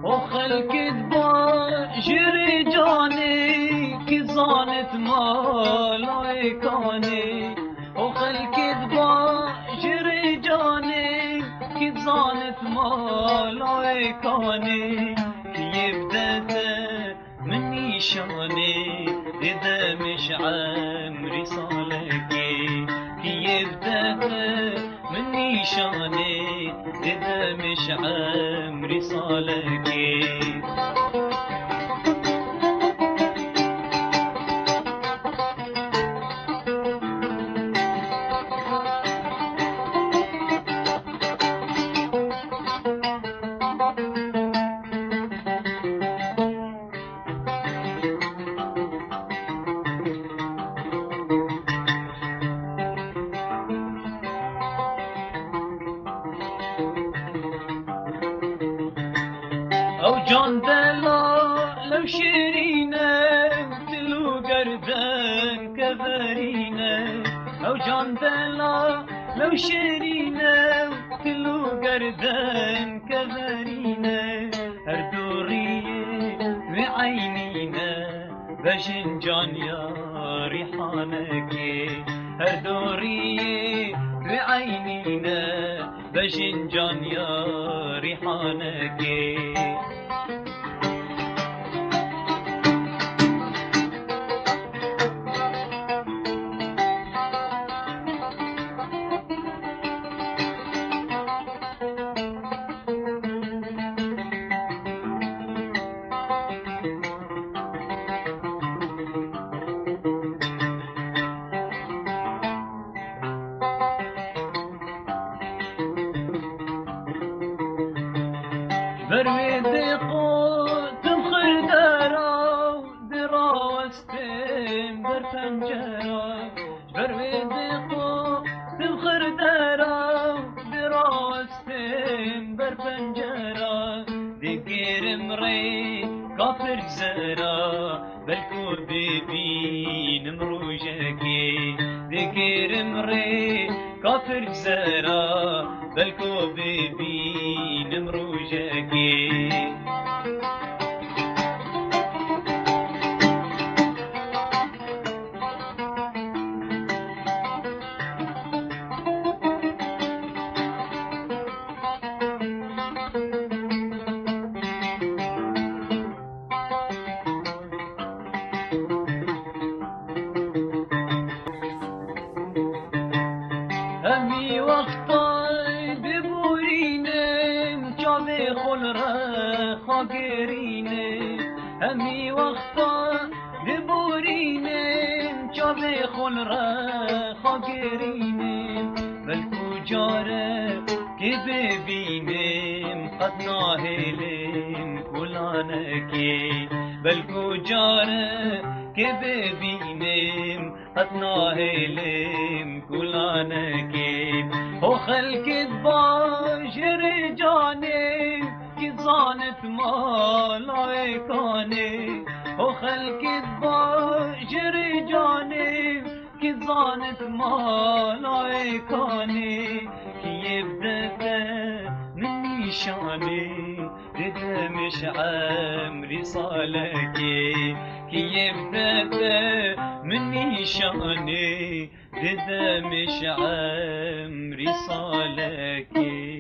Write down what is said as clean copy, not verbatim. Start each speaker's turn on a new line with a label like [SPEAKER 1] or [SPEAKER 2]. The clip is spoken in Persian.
[SPEAKER 1] وخلك جري جاني كزانت مالاي كاني وخلك جري جاني كزانت مالاي كاني يبدأت مني شاني إذا مش عمري صالكي يبدأت مني شاني إذا مش عمري صالكي او جان دلا لو شيرينه تلو قردن كفرينه او جان دلا لو شيرينه تلو قردن كفرينه هر دوريه بعينينا بجنجان يا ريحانك هر دوريه بعينينا بجنجان يا ريحانك بروي قوت خردارا درا وستم بر پنجرا بروي قوت خردارا درا وستم بر پنجرا دگرم ری کافر زرا بلکو ببینم روجکی دگرم ری کافر زرا بلکو ببینم روجکی همی وقتای ببورینم چاوه خل را خاگرینه همی وقتا ببورینم چاوه خل را خاگرینم بلکو جاره که ببینم قد ناهلم کلانکی بلکو جاره که ببینم قد ناهلم کلانکی و خلقت باجر جاني كزانت مالای کانی و خلقت باجر جاني كزانت مالای کانی کی يبدأ من شاني رده مش عمري صالكي كي يبدأ مني شاني رده مش عمري صالكي